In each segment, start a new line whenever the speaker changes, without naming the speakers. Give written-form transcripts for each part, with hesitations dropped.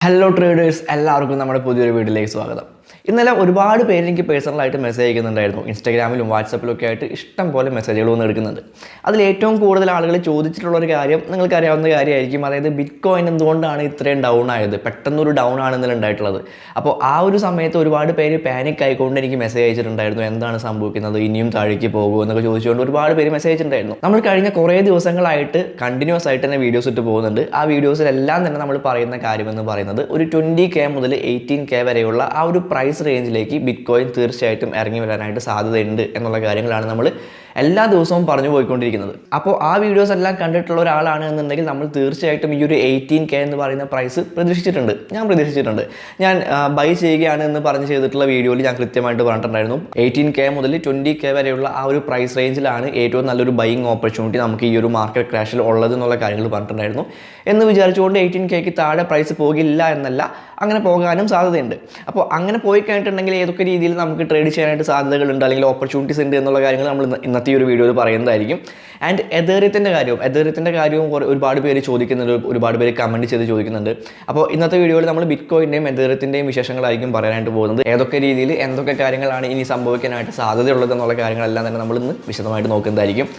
Hello traders, എല്ലാവർക്കും നമ്മുടെ പുതിയൊരു വീഡിയോയിലേക്ക് സ്വാഗതം. ഇന്നലെ ഒരുപാട് പേര് എനിക്ക് പേഴ്സണലായിട്ട് മെസ്സേജ് അയക്കുന്നുണ്ടായിരുന്നു. ഇൻസ്റ്റാഗ്രാമിലും വാട്സപ്പിലും ഒക്കെ ആയിട്ട് ഇഷ്ടം പോലെ മെസ്സേജുകൾ വന്ന് എടുക്കുന്നുണ്ട്. അതിൽ ഏറ്റവും കൂടുതൽ ആളുകൾ ചോദിച്ചിട്ടുള്ള ഒരു കാര്യം നിങ്ങൾക്ക് അറിയാവുന്ന കാര്യമായിരിക്കും. അതായത് ബിറ്റ് കോയിൻ എന്തുകൊണ്ടാണ് ഇത്രയും ഡൗൺ ആയത്, പെട്ടെന്നൊരു ഡൗൺ ആണെന്നല്ല ഉണ്ടായിട്ടുള്ളത്. അപ്പോൾ ആ ഒരു സമയത്ത് ഒരുപാട് പേര് പാനിക് ആയിക്കൊണ്ട് എനിക്ക് മെസ്സേജ് അയച്ചിട്ടുണ്ടായിരുന്നു. എന്താണ് സംഭവിക്കുന്നത്, ഇനിയും താഴേക്ക് പോകുമോ എന്നൊക്കെ ചോദിച്ചുകൊണ്ട് ഒരുപാട് പേര് മെസ്സേജ് അയച്ചിട്ടുണ്ടായിരുന്നു. നമ്മൾ കഴിഞ്ഞ കുറേ ദിവസങ്ങളായിട്ട് കണ്ടിന്യൂസ് ആയിട്ട് തന്നെ വീഡിയോസ് ഇട്ട് പോകുന്നുണ്ട്. ആ വീഡിയോസിലെല്ലാം തന്നെ നമ്മൾ പറയുന്ന കാര്യമെന്ന് പറയുന്നത് ഒരു 20K മുതൽ 18K വരെയുള്ള ആ ഒരു പ്രൈസ് റേഞ്ചിലേക്ക് ബിറ്റ് കോയിൻ തീർച്ചയായിട്ടും ഇറങ്ങി വരാനായിട്ട് സാധ്യതയുണ്ട് എന്നുള്ള കാര്യങ്ങളാണ് നമ്മൾ എല്ലാ ദിവസവും പറഞ്ഞു പോയിക്കൊണ്ടിരിക്കുന്നത്. അപ്പോൾ ആ വീഡിയോസ് എല്ലാം കണ്ടിട്ടുള്ള ഒരാളാണ് എന്നുണ്ടെങ്കിൽ നമ്മൾ തീർച്ചയായിട്ടും ഈ ഒരു 18K എന്ന് പറയുന്ന പ്രൈസ് പ്രതീക്ഷിച്ചിട്ടുണ്ട്. ഞാൻ ബൈ ചെയ്യുകയാണ് എന്ന് പറഞ്ഞ് ചെയ്തിട്ടുള്ള വീഡിയോയിൽ ഞാൻ കൃത്യമായിട്ട് പറഞ്ഞിട്ടുണ്ടായിരുന്നു. 18K മുതൽ 20K വരെയുള്ള ആ ഒരു പ്രൈസ് റേഞ്ചിലാണ് ഏറ്റവും നല്ലൊരു ബൈയിങ് ഓപ്പർച്യൂണിറ്റി നമുക്ക് ഈ ഒരു മാർക്കറ്റ് ക്രാഷിൽ ഉള്ളത് എന്നുള്ള കാര്യങ്ങൾ പറഞ്ഞിട്ടുണ്ടായിരുന്നു. എന്ന് വിചാരിച്ചുകൊണ്ട് 18Kക്ക് താഴെ പ്രൈസ് പോകില്ല എന്നല്ല, അങ്ങനെ പോകാനും സാധ്യതയുണ്ട്. അപ്പോൾ അങ്ങനെ പോയി കഴിഞ്ഞിട്ടുണ്ടെങ്കിൽ ഏതൊക്കെ രീതിയിൽ നമുക്ക് ട്രേഡ് ചെയ്യാനായിട്ട് സാധ്യതകളുണ്ട് അല്ലെങ്കിൽ ഓപ്പർച്യൂണിറ്റീസ് ഉണ്ട് എന്നുള്ള കാര്യങ്ങൾ നമ്മൾ ഇന്നത്തെ ഈ ഒരു വീഡിയോയിൽ പറയുന്നതായിരിക്കും. ആൻഡ് എഥേറിയത്തിൻ്റെ കാര്യവും ഒരുപാട് പേര് ചോദിക്കുന്നുണ്ട്, ഒരുപാട് പേര് കമൻറ്റ് ചെയ്ത് ചോദിക്കുന്നുണ്ട്. അപ്പോൾ ഇന്നത്തെ വീഡിയോയിൽ നമ്മൾ ബിറ്റ് കോയിൻ്റെയും എഥേറിയത്തിൻ്റെയും വിശേഷങ്ങളായിരിക്കും പറയാനായിട്ട് പോകുന്നത്. ഏതൊക്കെ രീതിയിൽ എന്തൊക്കെ കാര്യങ്ങളാണ് ഇനി സംഭവിക്കാനായിട്ട് സാധ്യതയുള്ളത് എന്നുള്ള കാര്യങ്ങളെല്ലാം തന്നെ നമ്മൾ ഇന്ന് വിശദമായിട്ട് നോക്കുന്നതായിരിക്കും.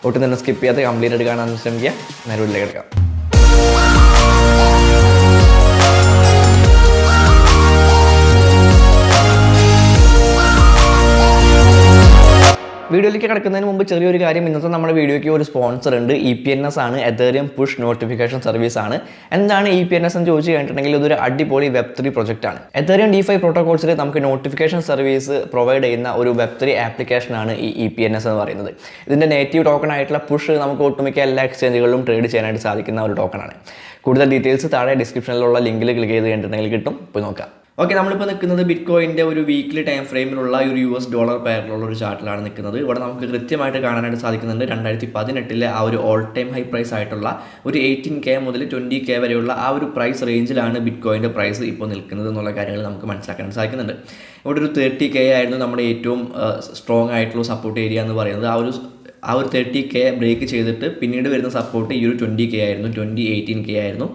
ഒട്ടും തന്നെ സ്കിപ്പ് ചെയ്യാതെ കംപ്ലീറ്റ് ആയിട്ട് കാണാൻ ശ്രമിക്കുക. നേരിലേക്ക് എടുക്കാം. വീഡിയോയിലേക്ക് കിടക്കുന്നതിന് മുമ്പ് ചെറിയൊരു കാര്യം. ഇന്നത്തെ നമ്മുടെ വീഡിയോയ്ക്ക് ഒരു സ്പോൺസർ ഉണ്ട്. EPNS ആണ്, എഥേറിയം പുഷ് നോട്ടിഫിക്കേഷൻ സർവീസ് ആണ്. എന്താണ് EPNS എന്ന് ചോദിച്ചു കഴിഞ്ഞിട്ടുണ്ടെങ്കിൽ ഇതൊരു അടിപൊളി Web3 പ്രൊജക്റ്റ് ആണ്. എഥേറിയം DeFi പ്രോട്ടോകോൾസിൽ നമുക്ക് നോട്ടിഫിക്കേഷൻ സർവീസ് പ്രൊവൈഡ് ചെയ്യുന്ന ഒരു Web3 ആപ്ലിക്കേഷനാണ് ഈ EPNS എന്ന് പറയുന്നത്. ഇതിൻ്റെ നേറ്റീവ് ടോക്കൺ ആയിട്ടുള്ള പുഷ് നമുക്ക് ഒട്ടുമിക്ക എല്ലാ എക്സ്ചേഞ്ചുകളിലും ട്രേഡ് ചെയ്യാനായിട്ട് സാധിക്കുന്ന ഒരു ടോക്കണാണ്. കൂടുതൽ ഡീറ്റെയിൽസ് താഴെ ഡിസ്ക്രിപ്ഷനിലുള്ള ലിങ്കിൽ ക്ലിക്ക് ചെയ്ത് കഴിഞ്ഞിട്ടുണ്ടെങ്കിൽ കിട്ടും. പോയി നോക്കാം. ഓക്കെ, നമ്മളിപ്പോൾ നിൽക്കുന്നത് ബിറ്റ് കോയിൻ്റെ ഒരു വീക്ക്ലി ടൈം ഫ്രെയിമിലുള്ള ഒരു $US പെയറിലുള്ള ഒരു ചാർട്ടിലാണ് നിൽക്കുന്നത്. ഇവിടെ നമുക്ക് കൃത്യമായിട്ട് കാണാനായിട്ട് സാധിക്കുന്നുണ്ട് 2018 ആ ഒരു ഓൾ ടൈം ഹൈ പ്രൈസ് ആയിട്ടുള്ള ഒരു 18K മുതൽ 20K വരെയുള്ള ആ ഒരു പ്രൈസ് റേഞ്ചിലാണ് ബിറ്റ് കോയിൻ്റെ പ്രൈസ് ഇപ്പോൾ നിൽക്കുന്നത് എന്നുള്ള കാര്യങ്ങൾ നമുക്ക് മനസ്സിലാക്കാൻ സാധിക്കുന്നുണ്ട്. ഇവിടെ ഒരു 30K ആയിരുന്നു നമ്മുടെ ഏറ്റവും സ്ട്രോങ് ആയിട്ടുള്ള സപ്പോർട്ട് ഏരിയ എന്ന് പറയുന്നത്. ആ ഒരു 30K ബ്രേക്ക് ചെയ്തിട്ട് പിന്നീട് വരുന്ന സപ്പോർട്ട് ഈ ഒരു 20K ആയിരുന്നു, 18K ആയിരുന്നു.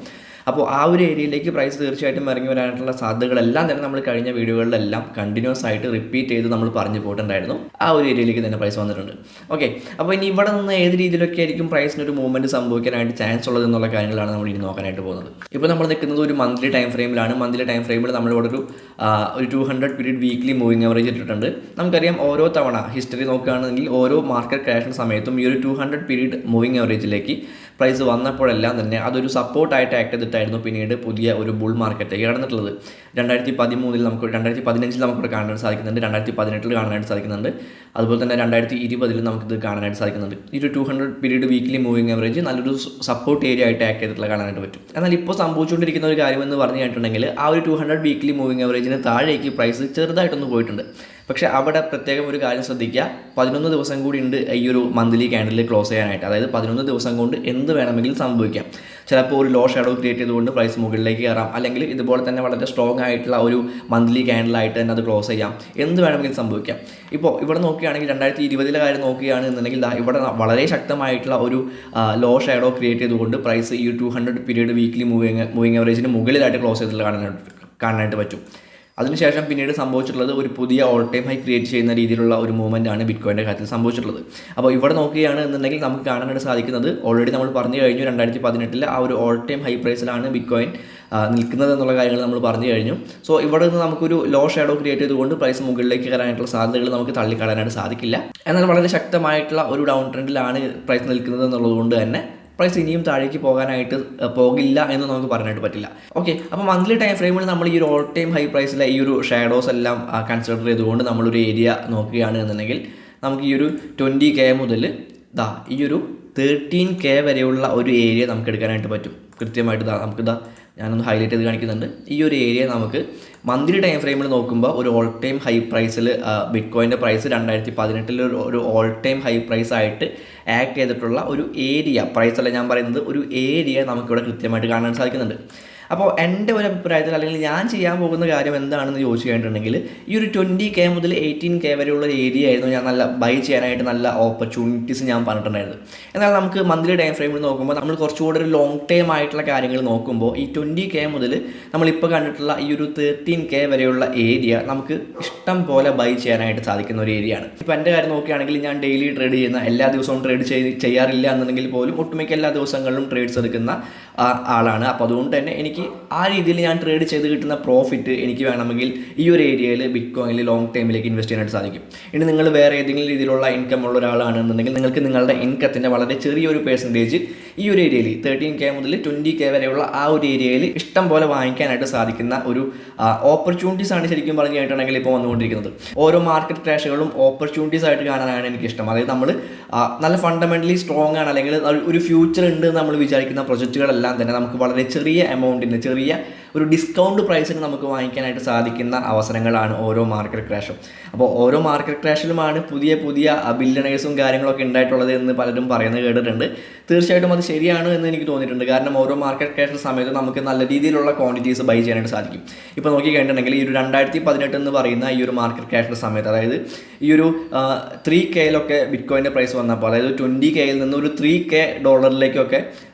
അപ്പോൾ ആ ഒരു ഏരിയയിലേക്ക് പ്രൈസ് തീർച്ചയായിട്ടും ഇറങ്ങി വരാനായിട്ടുള്ള സാധ്യതകളെല്ലാം തന്നെ നമ്മൾ കഴിഞ്ഞ വീഡിയോകളിലെല്ലാം കണ്ടിന്യൂസ് ആയിട്ട് റിപ്പീറ്റ് ചെയ്ത് നമ്മൾ പറഞ്ഞു പോയിട്ടുണ്ടായിരുന്നു. ആ ഒരു ഏരിയയിലേക്ക് തന്നെ പ്രൈസ് വന്നിട്ടുണ്ട്. ഓക്കെ, അപ്പോൾ ഇനി ഇവിടെ നിന്ന് ഏത് രീതിയിലൊക്കെ ആയിരിക്കും പ്രൈസിനൊരു മൂവ്മെൻറ്റ് സംഭവിക്കാനായിട്ട് ചാൻസ് ഉള്ളത് എന്നുള്ള കാര്യങ്ങളാണ് നമ്മൾ ഇനി നോക്കാനായിട്ട് പോകുന്നത്. ഇപ്പോൾ നമ്മൾ നിൽക്കുന്നത് ഒരു മന്ത്ലി ടൈം ഫ്രെയിമിലാണ്. മന്ത്ലി ടൈം ഫ്രെയിമിൽ നമ്മളിവിടെ ഒരു 200 പീരീഡ് വീക്ക്ലി മൂവിങ് ആവറേജ് ഇട്ടിട്ടുണ്ട്. നമുക്കറിയാം ഓരോ തവണ ഹിസ്റ്ററി നോക്കുകയാണെങ്കിൽ ഓരോ മാർക്കറ്റ് ക്രാഷിന് സമയത്തും ഈ ഒരു 200 പീരീഡ് മൂവിങ് ആവറേജിലേക്ക് പ്രൈസ് വന്നപ്പോഴെല്ലാം തന്നെ അതൊരു സപ്പോർട്ടായിട്ട് ആക്ട് ചെയ്തിട്ടായിരുന്നു പിന്നീട് പുതിയ ഒരു ബുൾ മാർക്കറ്റിലേക്ക് കടന്നിട്ടുള്ളത്. 2013 നമുക്ക് 2015 നമുക്കിവിടെ കാണാനായിട്ട് സാധിക്കുന്നുണ്ട്, 2018 കാണാനായിട്ട് സാധിക്കുന്നുണ്ട്, അതുപോലെ തന്നെ 2020 നമുക്കിത് കാണാനായിട്ട് സാധിക്കുന്നുണ്ട്. ഈ ഒരു 200 പീരീഡ് വീക്ക്ലി മൂവിങ് ആവറേജ് നല്ലൊരു സപ്പോർട്ട് ഏരിയ ആയിട്ട് ആക്ട് ചെയ്തിട്ടുള്ള കാണാനായിട്ട് പറ്റും. എന്നാൽ ഇപ്പോൾ സംഭവിച്ചുകൊണ്ടിരിക്കുന്ന ഒരു കാര്യം എന്ന് പറഞ്ഞു കഴിഞ്ഞിട്ടുണ്ടെങ്കിൽ ആ ഒരു 200 വീക്ക്ലി മൂവിങ് ആവറേജിന് താഴേക്ക് പ്രൈസ് ചെറുതായിട്ടൊന്ന് പോയിട്ടുണ്ട്. പക്ഷേ അവിടെ പ്രത്യേകം ഒരു കാര്യം ശ്രദ്ധിക്കുക, 11 ദിവസം കൂടി ഉണ്ട് ഈ ഒരു മന്ത്ലി ക്യാൻഡിൽ ക്ലോസ് ചെയ്യാനായിട്ട്. അതായത് 11 ദിവസം കൊണ്ട് എന്ത് വേണമെങ്കിലും സംഭവിക്കാം. ചിലപ്പോൾ ഒരു ലോ ഷാഡോ ക്രിയേറ്റ് ചെയ്തുകൊണ്ട് പ്രൈസ് മുകളിലേക്ക് കയറാം, അല്ലെങ്കിൽ ഇതുപോലെ തന്നെ വളരെ സ്ട്രോങ് ആയിട്ടുള്ള ഒരു മന്ത്ലി ക്യാൻഡിലായിട്ട് തന്നെ അത് ക്ലോസ് ചെയ്യാം. എന്ത് വേണമെങ്കിലും സംഭവിക്കാം. ഇപ്പോൾ ഇവിടെ നോക്കുകയാണെങ്കിൽ 2020 കാര്യം നോക്കുകയാണെന്നുണ്ടെങ്കിൽ ഇവിടെ വളരെ ശക്തമായിട്ടുള്ള ഒരു ലോ ഷാഡോ ക്രിയേറ്റ് ചെയ്തുകൊണ്ട് പ്രൈസ് ഈ 200 പീരീഡ് വീക്ക്ലി മൂവിങ് ആവറേജിന് മുകളിലായിട്ട് ക്ലോസ് ചെയ്തിട്ടുള്ള കാണാനായിട്ട് പറ്റും. അതിനുശേഷം പിന്നീട് സംഭവിച്ചിട്ടുള്ളത് ഒരു പുതിയ ഓൾ ടൈം ഹൈ ക്രിയേറ്റ് ചെയ്യുന്ന രീതിയിലുള്ള ഒരു മൂവ്മെൻ്റ് ആണ് ബിറ്റ് കോയിൻ്റെ കാര്യത്തിൽ സംഭവിച്ചിട്ടുള്ളത്. അപ്പോൾ ഇവിടെ നോക്കുകയാണ് എന്നുണ്ടെങ്കിൽ നമുക്ക് കാണാനായിട്ട് സാധിക്കുന്നത്, ഓൾറെഡി നമ്മൾ പറഞ്ഞു കഴിഞ്ഞു 2018 ആ ഒരു ഓൾ ടൈം ഹൈ പ്രൈസിലാണ് ബിറ്റ് കോയിൻ നിൽക്കുന്നത് എന്നുള്ള കാര്യങ്ങൾ നമ്മൾ പറഞ്ഞു കഴിഞ്ഞു. സോ ഇവിടെ നിന്ന് നമുക്കൊരു ലോ ഷാഡോ ക്രിയേറ്റ് ചെയ്തുകൊണ്ട് പ്രൈസ് മുകളിലേക്ക് കയറാനായിട്ടുള്ള സാധ്യതകൾ നമുക്ക് തള്ളിക്കളയാനായിട്ട് സാധിക്കില്ല. എന്നാൽ വളരെ ശക്തമായിട്ടുള്ള ഒരു ഡൗൺ ട്രെൻഡിലാണ് പ്രൈസ് നിൽക്കുന്നത് എന്നുള്ളത് കൊണ്ട് തന്നെ പ്രൈസ് ഇനിയും താഴേക്ക് പോകില്ല എന്ന് നമുക്ക് പറയാനായിട്ട് പറ്റില്ല. ഓക്കെ, അപ്പോൾ മന്ത്ലി ടൈം ഫ്രെയിമിൽ നമ്മൾ ഈ ഒരു ഓൾ ടൈം ഹൈ പ്രൈസിലെ ഈ ഒരു ഷാഡോസ് എല്ലാം കൺസിഡർ ചെയ്തുകൊണ്ട് നമ്മളൊരു ഏരിയ നോക്കുകയാണ് എന്നുണ്ടെങ്കിൽ നമുക്ക് ഈ ഒരു 20K മുതൽ ഈ ഒരു 13K വരെയുള്ള ഒരു ഏരിയ നമുക്ക് എടുക്കാനായിട്ട് പറ്റും. കൃത്യമായിട്ട് നമുക്കിതാ ഞാനൊന്ന് ഹൈലൈറ്റ് ചെയ്ത് കാണിക്കുന്നുണ്ട്. ഈ ഒരു ഏരിയ നമുക്ക് മന്ത്ലി ടൈം ഫ്രെയിമിൽ നോക്കുമ്പോൾ ഒരു ഓൾ ടൈം ഹൈ പ്രൈസിൽ ബിറ്റ് കോയിൻ്റെ പ്രൈസ് 2018 ഒരു ഓൾ ടൈം ഹൈ പ്രൈസ് ആയിട്ട് ആക്ട് ചെയ്തിട്ടുള്ള ഒരു ഏരിയ, പ്രൈസ് അല്ല ഞാൻ പറയുന്നത്, ഒരു ഏരിയ നമുക്കിവിടെ കൃത്യമായിട്ട് കാണാൻ സാധിക്കുന്നുണ്ട്. അപ്പോൾ എൻ്റെ ഒരു അഭിപ്രായത്തിൽ അല്ലെങ്കിൽ ഞാൻ ചെയ്യാൻ പോകുന്ന കാര്യം എന്താണെന്ന് ചോദിച്ചു കഴിഞ്ഞിട്ടുണ്ടെങ്കിൽ ഈ ഒരു 20K മുതൽ 18K വരെയുള്ള ഒരു ഏരിയ ആയിരുന്നു ഞാൻ നല്ല ബൈ ചെയ്യാനായിട്ട് നല്ല ഓപ്പർച്യൂണിറ്റീസ് ഞാൻ പറഞ്ഞിട്ടുണ്ടായിരുന്നു. എന്നാൽ നമുക്ക് മന്ത്ലി ടൈം ഫ്രെയിമിൽ നോക്കുമ്പോൾ നമ്മൾ കുറച്ചുകൂടി ഒരു ലോങ് ടൈം ആയിട്ടുള്ള കാര്യങ്ങൾ നോക്കുമ്പോൾ ഈ 20K മുതൽ നമ്മളിപ്പോൾ കണ്ടിട്ടുള്ള ഈ ഒരു 13K വരെയുള്ള ഏരിയ നമുക്ക് ഇഷ്ടം പോലെ ബൈ ചെയ്യാനായിട്ട് സാധിക്കുന്ന ഒരു ഏരിയ ആണ്. ഇപ്പോൾ എൻ്റെ കാര്യം നോക്കുകയാണെങ്കിൽ ഞാൻ ഡെയിലി ട്രേഡ് ചെയ്യുന്ന എല്ലാ ദിവസവും ട്രേഡ് ചെയ്യാറില്ല എന്നുണ്ടെങ്കിൽ പോലും ഒട്ടുമിക്ക എല്ലാ ദിവസങ്ങളിലും ട്രേഡ്സ് എടുക്കുന്ന ആളാണ്. അപ്പോൾ അതുകൊണ്ട് തന്നെ എനിക്ക് ആ രീതിയിൽ ഞാൻ ട്രേഡ് ചെയ്ത് കിട്ടുന്ന പ്രോഫിറ്റ് എനിക്ക് വേണമെങ്കിൽ ഈ ഒരു ഏരിയയിൽ ബിറ്റ്കോയിനിൽ ലോങ് ടൈമിലേക്ക് ഇൻവെസ്റ്റ് ചെയ്യാനായിട്ട് സാധിക്കും. ഇനി നിങ്ങൾ വേറെ ഏതെങ്കിലും രീതിയിലുള്ള ഇൻകം ഉള്ള ഒരാളാണെന്നുണ്ടെങ്കിൽ നിങ്ങൾക്ക് നിങ്ങളുടെ ഇൻകത്തിൻ്റെ വളരെ ചെറിയൊരു പെർസെൻറ്റേജ് ഈ ഒരു ഏരിയയിൽ 13K മുതൽ 20K വരെയുള്ള ആ ഒരു ഏരിയയിൽ ഇഷ്ടം പോലെ വാങ്ങിക്കാനായിട്ട് സാധിക്കുന്ന ഒരു ഓപ്പർച്യൂണിറ്റീസ് ആണ് ശരിക്കും പറഞ്ഞു കഴിഞ്ഞിട്ടുണ്ടെങ്കിൽ ഇപ്പോൾ വന്നുകൊണ്ടിരിക്കുന്നത്. ഓരോ മാർക്കറ്റ് ക്രാഷുകളും ഓപ്പർച്യൂണിറ്റീസ് ആയിട്ട് കാണാനാണ് എനിക്കിഷ്ടം. അതായത് നമ്മൾ നല്ല ഫണ്ടമെൻ്റലി സ്ട്രോങ് ആണ് അല്ലെങ്കിൽ ഒരു ഫ്യൂച്ചർ ഉണ്ട് നമ്മൾ വിചാരിക്കുന്ന പ്രൊജക്റ്റുകളെല്ലാം തന്നെ നമുക്ക് വളരെ ചെറിയ എമൗണ്ടിന് ചെറിയ ഒരു ഡിസ്കൗണ്ട് പ്രൈസിന് നമുക്ക് വാങ്ങിക്കാനായിട്ട് സാധിക്കുന്ന അവസരങ്ങളാണ് ഓരോ മാർക്കറ്റ് ക്രാഷും. അപ്പോൾ ഓരോ മാർക്കറ്റ് ക്രാഷിലുമാണ് പുതിയ ബില്യണേഴ്സും കാര്യങ്ങളൊക്കെ ഉണ്ടായിട്ടുള്ളത് എന്ന് പലരും പറയുന്നത് കേട്ടിട്ടുണ്ട്. തീർച്ചയായിട്ടും അത് ശരിയാണ് എന്ന് എനിക്ക് തോന്നിയിട്ടുണ്ട്. കാരണം ഓരോ മാർക്കറ്റ് ക്രാഷ് സമയത്ത് നമുക്ക് നല്ല രീതിയിലുള്ള ക്വാണ്ടിറ്റീസ് ബൈ ചെയ്യാനായിട്ട് സാധിക്കും. ഇപ്പോൾ നോക്കി കഴിഞ്ഞിട്ടുണ്ടെങ്കിൽ ഈ ഒരു 2018 എന്ന് പറയുന്ന ഈ ഒരു മാർക്കറ്റ് ക്രാഷിൻ്റെ സമയത്ത്, അതായത് ഈ ഒരു 3Kയിലൊക്കെ ബിറ്റ്കോയിൻ്റെ പ്രൈസ് വന്നപ്പോൾ, അതായത് 20Kയിൽ നിന്ന് ഒരു 3K ഡോളറിലേക്കൊക്കെ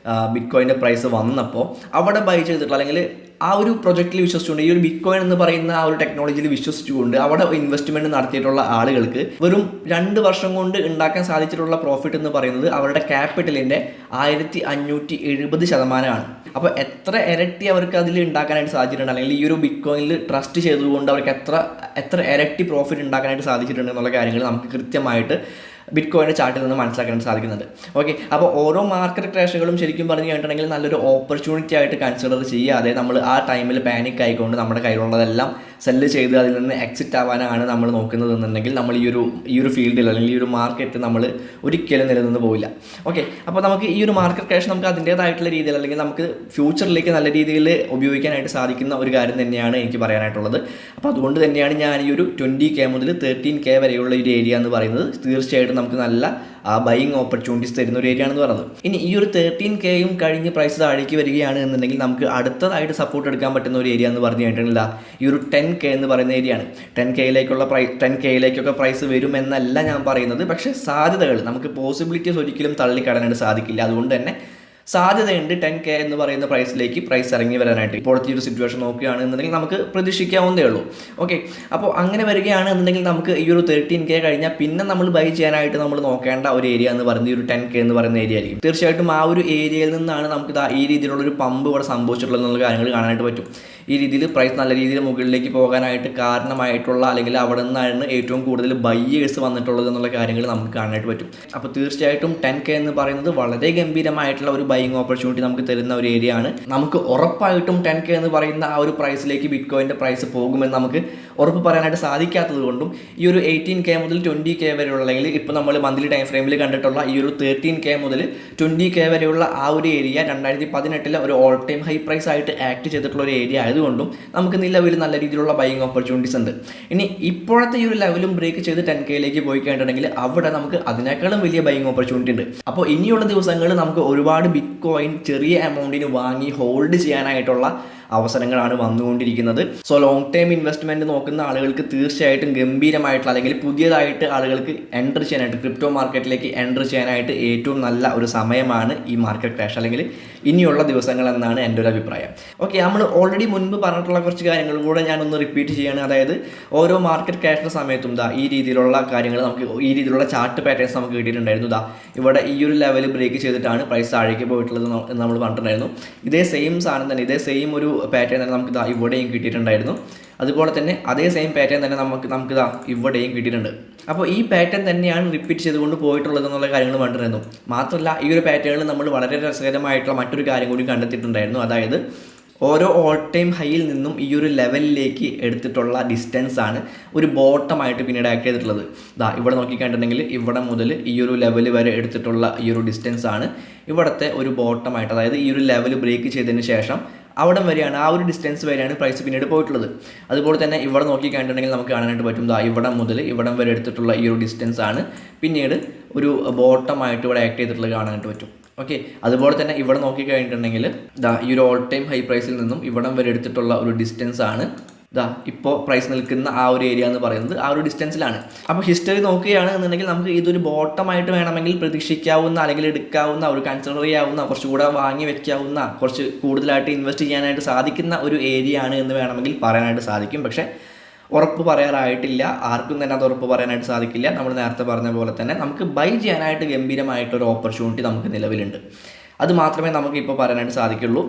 ബിറ്റ്കോയിൻ്റെ പ്രൈസ് വന്നപ്പോൾ അവിടെ ബൈ ചെയ്തിട്ടുള്ള അല്ലെങ്കിൽ ആ ഒരു പ്രൊജക്റ്റിൽ വിശ്വസിച്ചുകൊണ്ട് ഈ ഒരു ബിറ്റ്കോയിൻ എന്ന് പറയുന്ന ആ ഒരു ടെക്നോളജിയിൽ വിശ്വസിച്ചുകൊണ്ട് അവിടെ ഇൻവെസ്റ്റ്മെൻറ്റ് നടത്തിയിട്ടുള്ള ആളുകൾക്ക് വെറും 2 വർഷം കൊണ്ട് ഉണ്ടാക്കാൻ സാധിച്ചിട്ടുള്ള പ്രോഫിറ്റ് എന്ന് പറയുന്നത് അവരുടെ ക്യാപിറ്റലിൻ്റെ 1570%. അപ്പോൾ എത്ര ഇരട്ടി അവർക്ക് അതിൽ ഉണ്ടാക്കാനായിട്ട് സാധിച്ചിട്ടുണ്ട്, അല്ലെങ്കിൽ ഈ ഒരു ബിറ്റ്കോയിനിൽ ട്രസ്റ്റ് ചെയ്തുകൊണ്ട് അവർക്ക് എത്ര ഇരട്ടി പ്രോഫിറ്റ് ഉണ്ടാക്കാനായിട്ട് സാധിച്ചിട്ടുണ്ട് എന്നുള്ള കാര്യങ്ങൾ നമുക്ക് കൃത്യമായിട്ട് ബിറ്റ്കോയിൻ്റെ ചാർട്ടിൽ നിന്ന് മനസ്സിലാക്കാൻ സാധിക്കുന്നുണ്ട്. ഓക്കെ, അപ്പോൾ ഓരോ മാർക്കറ്റ് ക്രാഷുകളും ശരിക്കും പറഞ്ഞു കഴിഞ്ഞിട്ടുണ്ടെങ്കിൽ നല്ലൊരു ഓപ്പർച്യൂണിറ്റി ആയിട്ട് കൺസിഡർ ചെയ്യാതെ നമ്മൾ ആ ടൈമിൽ പാനിക് ആയിക്കൊണ്ട് നമ്മുടെ കയ്യിലുള്ളതെല്ലാം സെല്ല് ചെയ്ത് അതിൽ നിന്ന് എക്സിറ്റ് ആവാനാണ് നമ്മൾ നോക്കുന്നത് എന്നുണ്ടെങ്കിൽ നമ്മൾ ഈ ഒരു ഫീൽഡിൽ അല്ലെങ്കിൽ ഈ ഒരു മാർക്കറ്റ് നമ്മൾ ഒരിക്കലും നിലനിന്ന് പോവില്ല. ഓക്കെ, അപ്പോൾ നമുക്ക് ഈ ഒരു മാർക്കറ്റ് ക്രാഷ് നമുക്ക് അതിൻ്റേതായിട്ടുള്ള രീതിയിൽ അല്ലെങ്കിൽ നമുക്ക് ഫ്യൂച്ചറിലേക്ക് നല്ല രീതിയിൽ ഉപയോഗിക്കാനായിട്ട് സാധിക്കുന്ന ഒരു കാര്യം തന്നെയാണ് എനിക്ക് പറയാനായിട്ടുള്ളത്. അപ്പോൾ അതുകൊണ്ട് തന്നെയാണ് ഞാൻ ഈ ഒരു 20K മുതൽ 13K വരെയുള്ള ഒരു ഏരിയ എന്ന് പറയുന്നത് തീർച്ചയായിട്ടും നമുക്ക് നല്ല ബൈയിങ് ഓപ്പർച്യൂണിറ്റീസ് തരുന്ന ഒരു ഏരിയ ആണെന്ന് പറയുന്നത്. ഇനി ഈ ഒരു 13Kയും കഴിഞ്ഞ് പ്രൈസ് താഴേക്ക് വരികയാണ് എന്നുണ്ടെങ്കിൽ നമുക്ക് അടുത്തതായിട്ട് സപ്പോർട്ട് എടുക്കാൻ പറ്റുന്ന ഒരു ഏരിയ എന്ന് പറഞ്ഞു കഴിഞ്ഞിട്ടുണ്ടെങ്കിൽ ഈ ഒരു 10K എന്ന് പറയുന്ന ഏരിയയാണ്. 10Kയിലേക്കൊക്കെ പ്രൈസ് വരുമെന്നല്ല ഞാൻ പറയുന്നത്, പക്ഷേ സാധ്യതകൾ നമുക്ക് പോസിബിലിറ്റീസ് ഒരിക്കലും തള്ളിക്കടനായിട്ട് സാധിക്കില്ല. അതുകൊണ്ട് തന്നെ സാധ്യതയുണ്ട് 10K എന്ന് പറയുന്ന പ്രൈസ് ഇറങ്ങി വരാനായിട്ട്. ഇപ്പോഴത്തെ ഒരു സിറ്റുവേഷൻ നോക്കുകയാണെന്നുണ്ടെങ്കിൽ നമുക്ക് പ്രതീക്ഷിക്കാവുന്നതേ ഉള്ളൂ. ഓക്കെ, അപ്പോൾ അങ്ങനെ വരികയാണെന്നുണ്ടെങ്കിൽ നമുക്ക് ഈ ഒരു 13K കഴിഞ്ഞാൽ പിന്നെ നമ്മൾ ബൈ ചെയ്യാനായിട്ട് നമ്മൾ നോക്കേണ്ട ഒരു ഏരിയ എന്ന് പറയുന്നത് ഈ ഒരു 10K എന്ന് പറയുന്ന ഏരിയ ആയിരിക്കും. തീർച്ചയായിട്ടും ആ ഒരു ഏരിയയിൽ നിന്നാണ് നമുക്ക് ഈ രീതിയിലുള്ളൊരു പമ്പ് ഇവിടെ സംഭവിച്ചിട്ടുള്ളത് എന്നുള്ള കാര്യങ്ങൾ കാണാനായിട്ട് പറ്റും. ഈ രീതിയിൽ പ്രൈസ് നല്ല രീതിയിൽ മുകളിലേക്ക് പോകാനായിട്ട് കാരണമായിട്ടുള്ള അല്ലെങ്കിൽ അവിടെ നിന്നാണ് ഏറ്റവും കൂടുതൽ ബയ്യേഴ്സ് വന്നിട്ടുള്ളത് എന്നുള്ള കാര്യങ്ങൾ നമുക്ക് കാണാനായിട്ട് പറ്റും. അപ്പോൾ തീർച്ചയായിട്ടും 10K എന്ന് പറയുന്നത് വളരെ ഗംഭീരമായിട്ടുള്ള ഒരു ബൈയിങ് ഓപ്പർച്യൂണിറ്റി നമുക്ക് തരുന്ന ഒരു ഏരിയ ആണ്. നമുക്ക് ഉറപ്പായിട്ടും 10K എന്ന് പറയുന്ന ആ ഒരു പ്രൈസിലേക്ക് ബിറ്റ്കോയിൻ്റെ പ്രൈസ് പോകുമെന്ന് നമുക്ക് ഉറപ്പ് പറയാനായിട്ട് സാധിക്കാത്തത് കൊണ്ടും ഈ ഒരു 18K മുതൽ 20K വരെയുള്ള അല്ലെങ്കിൽ ഇപ്പോൾ നമ്മൾ മന്ത്ലി ടൈം ഫ്രെയിമിൽ കണ്ടിട്ടുള്ള ഈ ഒരു 13K മുതൽ 20K വരെയുള്ള ആ ഒരു ഏരിയ 2018 ഒരു ഓൾ ടൈം ഹൈ പ്രൈസ് ആയിട്ട് ആക്ട് ചെയ്തിട്ടുള്ള ഒരു ഏരിയ ആയതുകൊണ്ടും നമുക്ക് നിലവിൽ നല്ല രീതിയിലുള്ള ബൈയിങ് ഓപ്പർച്യൂണിറ്റീസ് ഉണ്ട്. ഇനി ഇപ്പോഴത്തെ ഈ ഒരു ലെവലും ബ്രേക്ക് ചെയ്ത് 10Kയിലേക്ക് പോയി കഴിഞ്ഞിട്ടുണ്ടെങ്കിൽ അവിടെ നമുക്ക് അതിനേക്കാളും വലിയ ബൈയിങ് ഓപ്പർച്യൂണിറ്റി ഉണ്ട്. അപ്പോൾ ഇനിയുള്ള ദിവസങ്ങളിൽ നമുക്ക് ഒരുപാട് ബിറ്റ്കോയിൻ ചെറിയ എമൗണ്ടിന് വാങ്ങി ഹോൾഡ് ചെയ്യാനായിട്ടുള്ള അവസരങ്ങളാണ് വന്നുകൊണ്ടിരിക്കുന്നത്. സോ ലോങ് ടൈം ഇൻവെസ്റ്റ്മെൻറ്റ് നോക്കുന്ന ആളുകൾക്ക് തീർച്ചയായിട്ടും ഗംഭീരമായിട്ടുള്ള അല്ലെങ്കിൽ പുതിയതായിട്ട് ആളുകൾക്ക് എൻ്റർ ചെയ്യാനായിട്ട് ക്രിപ്റ്റോ മാർക്കറ്റിലേക്ക് എൻ്റർ ചെയ്യാനായിട്ട് ഏറ്റവും നല്ല ഒരു സമയമാണ് ഈ മാർക്കറ്റ് ക്രാഷ് അല്ലെങ്കിൽ ഇനിയുള്ള ദിവസങ്ങൾ എന്നാണ് എൻ്റെ ഒരു അഭിപ്രായം. ഓക്കെ, നമ്മൾ ഓൾറെഡി മുൻപ് പറഞ്ഞിട്ടുള്ള കുറച്ച് കാര്യങ്ങളും കൂടെ ഞാനൊന്ന് റിപ്പീറ്റ് ചെയ്യുകയാണ്. അതായത് ഓരോ മാർക്കറ്റ് ക്രാഷിൻ്റെ സമയത്തും ഈ രീതിയിലുള്ള കാര്യങ്ങൾ നമുക്ക് ഈ രീതിയിലുള്ള ചാർട്ട് പാറ്റേൺസ് നമുക്ക് കിട്ടിയിട്ടുണ്ടായിരുന്നു. ഇവിടെ ഈ ഒരു ലെവൽ ബ്രേക്ക് ചെയ്തിട്ടാണ് പ്രൈസ് താഴേക്ക് പോയിട്ടുള്ളത് എന്ന് നമ്മൾ പറഞ്ഞിട്ടുണ്ടായിരുന്നു. ഇതേ സെയിം സാധനം തന്നെ ഇതേ സെയിം ഒരു പാറ്റേൺ തന്നെ നമുക്ക് ഇവിടെയും കിട്ടിയിട്ടുണ്ടായിരുന്നു. അതുപോലെ തന്നെ അതേ സെയിം പാറ്റേൺ തന്നെ നമുക്ക് ഇവിടെയും കിട്ടിയിട്ടുണ്ട്. അപ്പോൾ ഈ പാറ്റേൺ തന്നെയാണ് റിപ്പീറ്റ് ചെയ്തുകൊണ്ട് പോയിട്ടുള്ളത് എന്നുള്ള കാര്യങ്ങൾ കണ്ടിരുന്നു. മാത്രമല്ല ഈ ഒരു പാറ്റേണിൽ നമ്മൾ വളരെ രസകരമായിട്ടുള്ള മറ്റൊരു കാര്യം കൂടി കണ്ടെത്തിയിട്ടുണ്ടായിരുന്നു. അതായത് ഓരോ ഓൾ ടൈം ഹൈയിൽ നിന്നും ഈ ഒരു ലെവലിലേക്ക് എടുത്തിട്ടുള്ള ഡിസ്റ്റൻസ് ആണ് ഒരു ബോട്ടമായിട്ട് പിന്നീട് ആക്ട് ചെയ്തിട്ടുള്ളത്. ഇവിടെ നോക്കിക്കണ്ടിട്ടുണ്ടെങ്കിൽ ഇവിടെ മുതൽ ഈ ഒരു ലെവൽ വരെ എടുത്തിട്ടുള്ള ഈ ഒരു ഡിസ്റ്റൻസ് ആണ് ഇവിടുത്തെ ഒരു ബോട്ടമായിട്ട്, അതായത് ഈ ഒരു ലെവൽ ബ്രേക്ക് ചെയ്തതിന് ശേഷം അവിടെ വരെയാണ് ആ ഒരു ഡിസ്റ്റൻസ് വരെയാണ് പ്രൈസ് പിന്നീട് പോയിട്ടുള്ളത്. അതുപോലെ തന്നെ ഇവിടെ നോക്കിക്കണ്ടിട്ടുണ്ടെങ്കിൽ നമുക്ക് കാണാനായിട്ട് പറ്റും ഇവിടെ മുതൽ ഇവിടം വരെ എടുത്തിട്ടുള്ള ഈ ഒരു ഡിസ്റ്റൻസ് ആണ് പിന്നീട് ഒരു ബോട്ടമായിട്ട് ഇവിടെ ആക്ട് ചെയ്തിട്ടുള്ളത് കാണാനായിട്ട് പറ്റും. ഓക്കെ, അതുപോലെ തന്നെ ഇവിടെ നോക്കിക്കഴിഞ്ഞിട്ടുണ്ടെങ്കിൽ ഈ ഒരു ഓൾ ടൈം ഹൈ പ്രൈസിൽ നിന്നും ഇവിടം വരെ എടുത്തിട്ടുള്ള ഒരു ഡിസ്റ്റൻസ് ആണ് ഇപ്പോൾ പ്രൈസ് നിൽക്കുന്ന ആ ഒരു ഏരിയ എന്ന് പറയുന്നത് ആ ഒരു ഡിസ്റ്റൻസിലാണ്. അപ്പോൾ ഹിസ്റ്ററി നോക്കുകയാണ് എന്നുണ്ടെങ്കിൽ നമുക്ക് ഇതൊരു ബോട്ടമായിട്ട് വേണമെങ്കിൽ പ്രതീക്ഷിക്കാവുന്ന അല്ലെങ്കിൽ എടുക്കാവുന്ന ഒരു കൺസിഡർ ചെയ്യാവുന്ന കുറച്ചുകൂടെ വാങ്ങി വെക്കാവുന്ന കുറച്ച് കൂടുതലായിട്ട് ഇൻവെസ്റ്റ് ചെയ്യാനായിട്ട് സാധിക്കുന്ന ഒരു ഏരിയ ആണ് എന്ന് വേണമെങ്കിൽ പറയാനായിട്ട് സാധിക്കും. പക്ഷേ ഉറപ്പ് പറയാറായിട്ടില്ല, ആർക്കും തന്നെ അത് ഉറപ്പ് പറയാനായിട്ട് സാധിക്കില്ല. നമ്മൾ നേരത്തെ പറഞ്ഞ പോലെ തന്നെ നമുക്ക് ബൈ ചെയ്യാനായിട്ട് ഗംഭീരമായിട്ടൊരു ഓപ്പർച്യൂണിറ്റി നമുക്ക് നിലവിലുണ്ട്. അത് മാത്രമേ നമുക്ക് ഇപ്പോൾ പറയാനായിട്ട് സാധിക്കുള്ളൂ.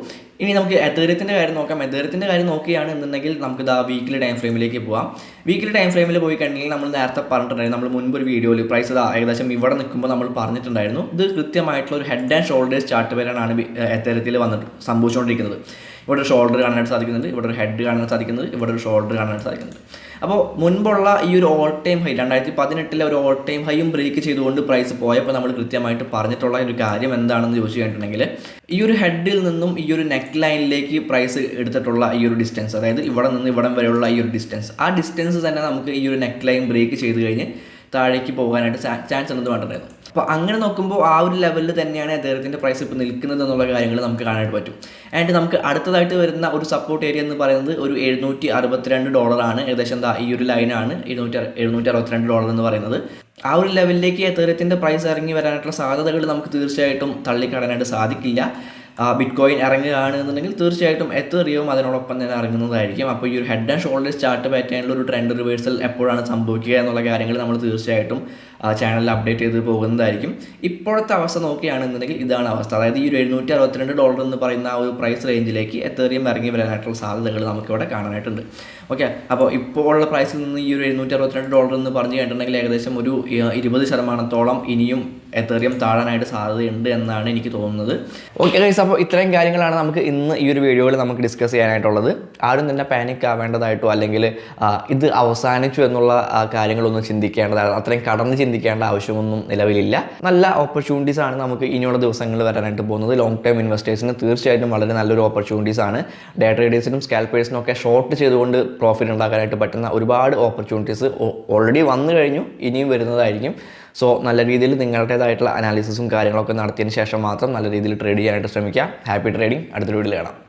ഇനി നമുക്ക് എതേറിയത്തിൻ്റെ കാര്യം നോക്കാം. എതേറിയത്തിൻ്റെ കാര്യം നോക്കുകയാണ് എന്നുണ്ടെങ്കിൽ നമുക്ക് വീക്കിലി ടൈം ഫ്രെയിമിലേക്ക് പോകാം. വീക്കിലി ടൈം ഫ്രെയിമിൽ പോയി കഴിഞ്ഞാൽ നമ്മൾ നേരത്തെ പറഞ്ഞിട്ടുണ്ടായിരുന്നു, നമ്മൾ മുൻപൊരു വീഡിയോയിൽ പ്രൈസ് ഏകദേശം ഇവിടെ നിൽക്കുമ്പോൾ നമ്മൾ പറഞ്ഞിട്ടുണ്ടായിരുന്നു, ഇത് കൃത്യമായിട്ടുള്ള ഒരു ഹെഡ് ആൻഡ് ഷോൾഡേഴ്സ് ചാർട്ട് വരാനാണ് എതേറിയത്തിൽ സംഭവിച്ചുകൊണ്ടിരിക്കുന്നത്. ഇവിടെ ഒരു ഷോൾഡർ കാണാനായിട്ട് സാധിക്കുന്നുണ്ട്, ഇവിടെ ഒരു ഹെഡ് കാണാൻ സാധിക്കുന്നത്, ഇവിടെ ഒരു ഷോൾഡർ കാണാനായിട്ട് സാധിക്കുന്നുണ്ട്. അപ്പോൾ മുൻപുള്ള ഈ ഒരു ഓൾ ടൈം ഹൈ 2018 ഒരു ഓൾ ടൈം ഹൈയും ബ്രേക്ക് ചെയ്തുകൊണ്ട് പ്രൈസ് പോയപ്പോൾ നമ്മൾ കൃത്യമായിട്ട് പറഞ്ഞിട്ടുള്ള ഒരു കാര്യം എന്താണെന്ന് ചോദിച്ചു കഴിഞ്ഞിട്ടുണ്ടെങ്കിൽ, ഈ ഒരു ഹെഡിൽ നിന്നും ഈ ഒരു നെക്ക് ലൈനിലേക്ക് പ്രൈസ് എടുത്തിട്ടുള്ള ഈ ഒരു ഡിസ്റ്റൻസ്, അതായത് ഇവിടെ നിന്ന് ഇവിടം വരെയുള്ള ഈ ഒരു ഡിസ്റ്റൻസ്, ആ ഡിസ്റ്റൻസ് തന്നെ നമുക്ക് ഈ ഒരു നെക്ക് ലൈൻ ബ്രേക്ക് ചെയ്ത് കഴിഞ്ഞ് താഴേക്ക് പോകാനായിട്ട് ചാൻസ് ഉണ്ടെന്ന് പറഞ്ഞിട്ടുണ്ടായിരുന്നു. അപ്പോൾ അങ്ങനെ നോക്കുമ്പോൾ ആ ഒരു ലെവലിൽ തന്നെയാണ് അദ്ദേഹത്തിൻ്റെ പ്രൈസ് ഇപ്പോൾ നിൽക്കുന്നത് എന്നുള്ള കാര്യങ്ങൾ നമുക്ക് കാണാനായിട്ട് പറ്റും. ആൻഡ് നമുക്ക് അടുത്തതായിട്ട് വരുന്ന ഒരു സപ്പോർട്ട് ഏരിയ എന്ന് പറയുന്നത് ഒരു $762 ഏകദേശം ഈ ഒരു ലൈനാണ് $762 എന്ന് പറയുന്നത്. ആ ഒരു ലെവലിലേക്ക് എതേറിയത്തിൻ്റെ പ്രൈസ് ഇറങ്ങി വരാനായിട്ടുള്ള സാധ്യതകൾ നമുക്ക് തീർച്ചയായിട്ടും തള്ളിക്കളയാനായിട്ട് സാധിക്കില്ല. ബിറ്റ്കോയിൻ ഇറങ്ങുകയാണ് എന്നുണ്ടെങ്കിൽ തീർച്ചയായിട്ടും എതേറിയവും അതിനോടൊപ്പം തന്നെ ഇറങ്ങുന്നതായിരിക്കും. അപ്പോൾ ഈ ഒരു ഹെഡ് ആൻഡ് ഷോൾഡേഴ്സ് ചാർട്ട് പാറ്റേണിൽ ഒരു ട്രെൻഡ് റിവേഴ്സൽ എപ്പോഴാണ് സംഭവിക്കുക എന്നുള്ള കാര്യങ്ങൾ നമ്മൾ തീർച്ചയായിട്ടും ചാനലിൽ അപ്ഡേറ്റ് ചെയ്ത് പോകുന്നതായിരിക്കും. ഇപ്പോഴത്തെ അവസ്ഥ നോക്കുകയാണെന്നുണ്ടെങ്കിൽ ഇതാണ് അവസ്ഥ. അതായത് ഈ ഒരു $762 എന്ന് പറയുന്ന ആ ഒരു പ്രൈസ് റേഞ്ചിലേക്ക് എതേറിയം ഇറങ്ങി വരാനായിട്ടുള്ള സാധ്യതകൾ നമുക്കിവിടെ കാണാനായിട്ടുണ്ട്. ഓക്കെ, അപ്പോൾ ഇപ്പോൾ ഉള്ള പ്രൈസിൽ നിന്ന് ഈ ഒരു $762 എന്ന് പറഞ്ഞു കഴിഞ്ഞിട്ടുണ്ടെങ്കിൽ ഏകദേശം ഒരു 20% ഇനിയും എതേറിയം താഴാനായിട്ട് സാധ്യതയുണ്ട് എന്നാണ് എനിക്ക് തോന്നുന്നത്. ഓക്കെ ഗൈസ്, അപ്പോൾ ഇത്രയും കാര്യങ്ങളാണ് നമുക്ക് ഇന്ന് ഈ ഒരു വീഡിയോയിൽ നമുക്ക് ഡിസ്കസ് ചെയ്യാനായിട്ടുള്ളത്. ആരും തന്നെ പാനിക് ആവേണ്ടതായിട്ടോ അല്ലെങ്കിൽ ഇത് അവസാനിച്ചു എന്നുള്ള കാര്യങ്ങളൊന്നും ചിന്തിക്കേണ്ടതാണ്, അത്രയും കടന്ന് ചിന്തിക്കേണ്ട ആവശ്യമൊന്നും നിലവിലില്ല. നല്ല ഓപ്പർച്യൂണിറ്റീസ് ആണ് നമുക്ക് ഇനിയുള്ള ദിവസങ്ങളിൽ വരാനായിട്ട് പോകുന്നത്. ലോങ് ടൈം ഇൻവെസ്റ്റേഴ്സിന് തീർച്ചയായിട്ടും വളരെ നല്ലൊരു ഓപ്പർച്യൂണിറ്റീസ് ആണ്. ഡേ ട്രേഡേഴ്സിനും സ്കാൽപ്പേഴ്സിനും ഒക്കെ ഷോർട്ട് ചെയ്തുകൊണ്ട് പ്രോഫിറ്റ് ഉണ്ടാക്കാനായിട്ട് പറ്റുന്ന ഒരുപാട് ഓപ്പർച്യൂണിറ്റീസ് ഓൾറെഡി വന്നു കഴിഞ്ഞു, ഇനിയും വരുന്നതായിരിക്കും. സോ നല്ല രീതിയിൽ നിങ്ങളുടേതായിട്ടുള്ള അനാലിസിസും കാര്യങ്ങളൊക്കെ നടത്തിയതിന് ശേഷം മാത്രം നല്ല രീതിയിൽ ട്രേഡ് ചെയ്യാനായിട്ട് ശ്രമിക്കുക. Happy trading. അടുത്ത വീഡിയോയിൽ കാണാം.